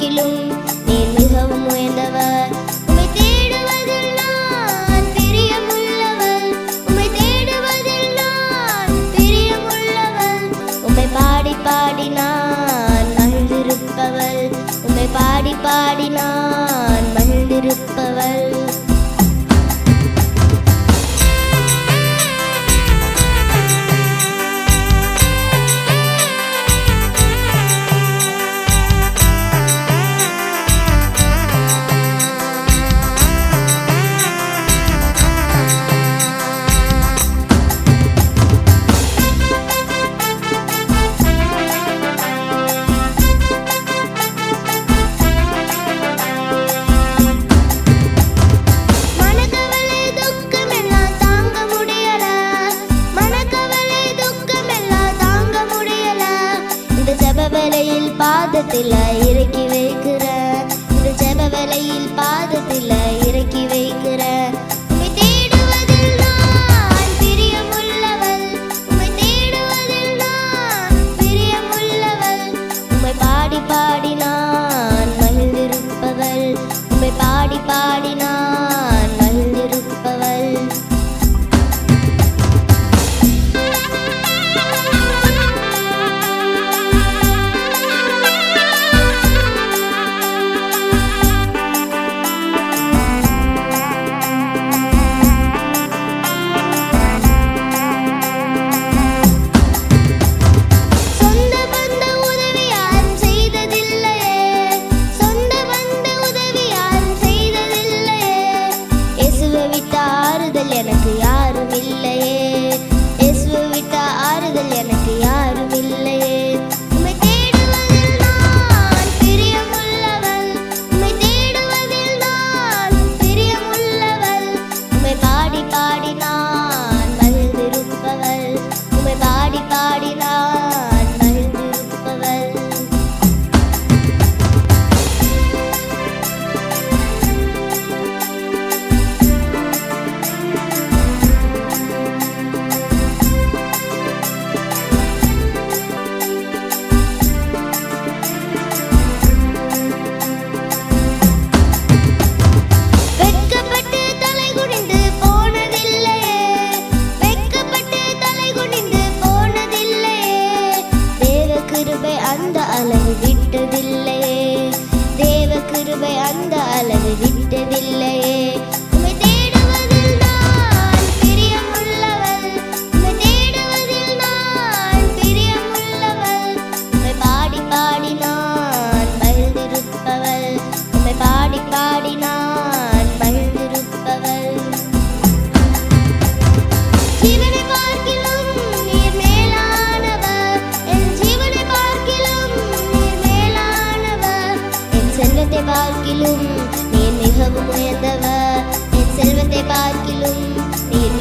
பார்க்கிலும் நீர் மிகவும் உயர்ந்தவர். உம்மை தேடுவதில் நான் பிரியமுள்ளவள். உம்மை தேடுவதில் நான் பிரியமுள்ளவள். உம்மை பாடி பாடி நான் மகிழ்ந்திருப்பவள். உம்மை பாடி பாடி நான் மகிழ்ந்திருப்பவள். பாதத்தில் இறக்கி வைக்கிற இந்த ஜெப வேளையில் பாதத்தில் இறக்கி வைக்கிற. உம்மை தேடுவதில் நான் பிரியமுள்ளவள். உம்மை தேடுவதில் நான் பிரியமுள்ளவள். உம்மை பாடி பாடி நான் மகிழ்ந்திருப்பவள். உம்மை பாடி பாடி நான் மகிழ்ந்திருப்பவள். எனக்கு யாரும் இல்லையே, இயேசுவை விட்ட ஆறுதல் எனக்கு யாரும் இல்லையே. உம்மை தேடுவதில் நான் பிரியமுள்ளவள். உம்மை தேடுவதில் நான் பிரியமுள்ளவள். உம்மை பாடி பாடி நான் மகிழ்ந்திருப்பவள். உம்மை பாடி பாடி நான் மகிழ்ந்திருப்பவள். அந்த அளவு விட்டதில்லையே, தேவ கிருபை அந்த அளவு விட்டதில்லையே. உம்மை தேடுவதில் நான் பிரியமுள்ளவள். உம்மை தேடுவதில் நான் பிரியமுள்ளவள். உம்மை பாடி பாடி நான் மகிழ்ந்திருப்பவள். உம்மை பாடி பாடி நான் மகிழ்ந்திருப்பவள். ஜீவனை பார்க்கிலும் நீர் மேலானவர். என் ஜீவனை செல்வத்தை பார்க்கிலும் நீர் மிகவும் உயர்ந்தவர். என் செல்வத்தை பார்க்கிலும் நீர்